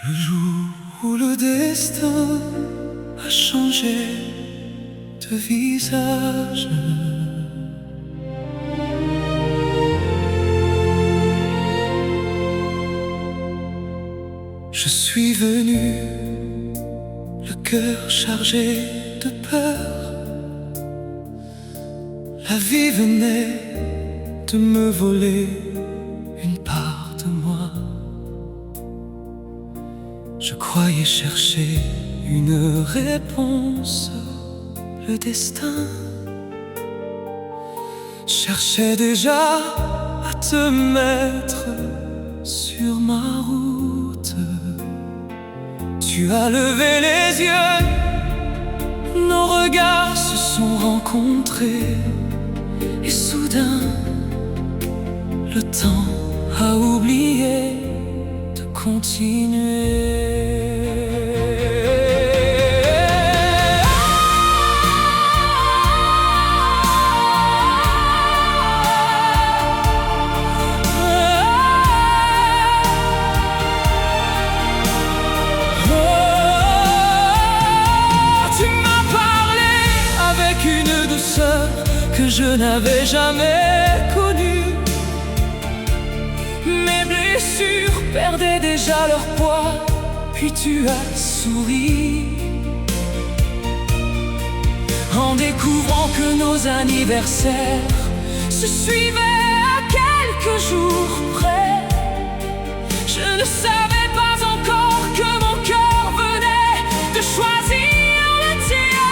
Le jour où le destin a changé de visage, je suis venu, le cœur chargé de peur. La vie venait de me voler une part de moi. Je croyais chercher une réponse. Le destin cherchait déjà à te mettre sur ma route. Tu as levé les yeux, nos regards se sont rencontrés, et soudain, le temps a oublié de continuer. Que je n'avais jamais connu. Mes blessures perdaient déjà leur poids, puis tu as souri en découvrant que nos anniversaires se suivaient à quelques jours près. Je ne savais pas encore que mon cœur venait de choisir le tien.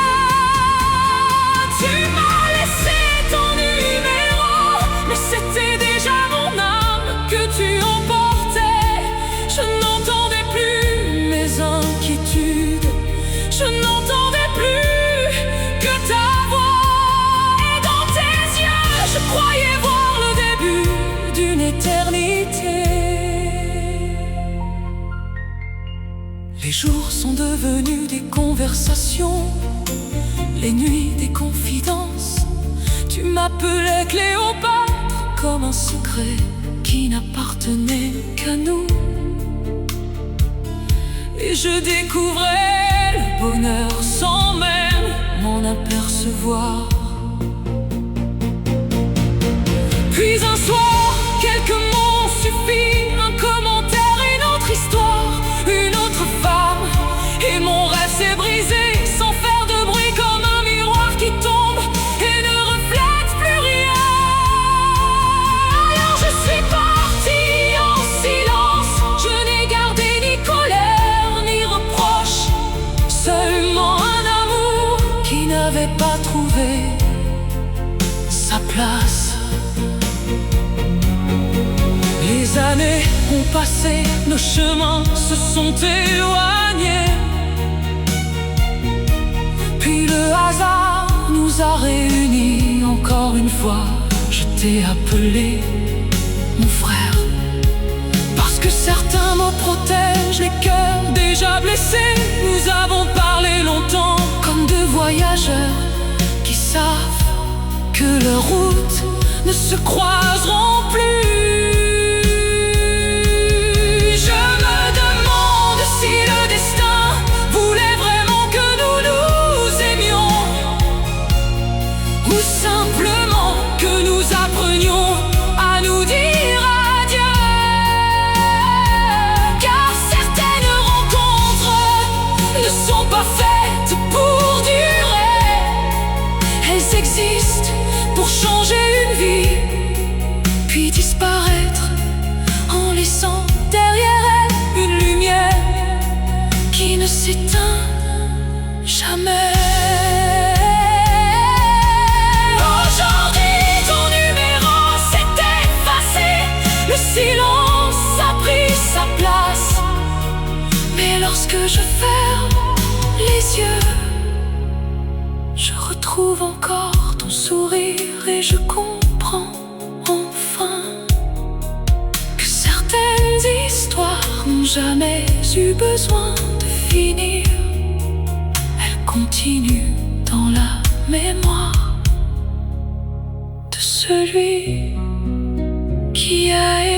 Tu m'as laissé ton numéro, mais c'était déjà mon âme que tu emportais. Je n'entendais plus mes inquiétudes, je n'entendais plus que ta voix. Et dans tes yeux, je croyais voir le début d'une éternité. Les jours sont devenus des conversations, les nuits des confidences. Tu m'appelais Cléopâtre comme un secret qui n'appartenait qu'à nous. Et je découvrais le bonheur sans même m'en apercevoir. Puis un soir, quelques mots suffirent, un commentaire, une autre histoire, une autre femme, et mon rêve s'est brisé sans faire de bruit, comme un miroir qui tombe et ne reflète plus rien. Alors je suis parti en silence, je n'ai gardé ni colère ni reproche, seulement un amour qui n'avait pas trouvé sa place. Les années ont passé, nos chemins se sont éloignés, puis le hasard nous a réunis encore une fois. Je t'ai appelé mon frère, parce que certains mots protègent les cœurs déjà blessés. Nous avons parlé longtemps comme deux voyageurs qui savent que leurs routes ne se croiseront plus. Simplement que nous apprenions à nous dire adieu, car certaines rencontres ne sont pas faites pour durer. Elles existent pour changer une vie, puis disparaître en laissant derrière elles une lumière qui ne s'éteint jamais. Le silence a pris sa place, mais lorsque je ferme les yeux, je retrouve encore ton sourire et je comprends enfin que certaines histoires n'ont jamais eu besoin de finir. Elles continuent dans la mémoire de celui qui a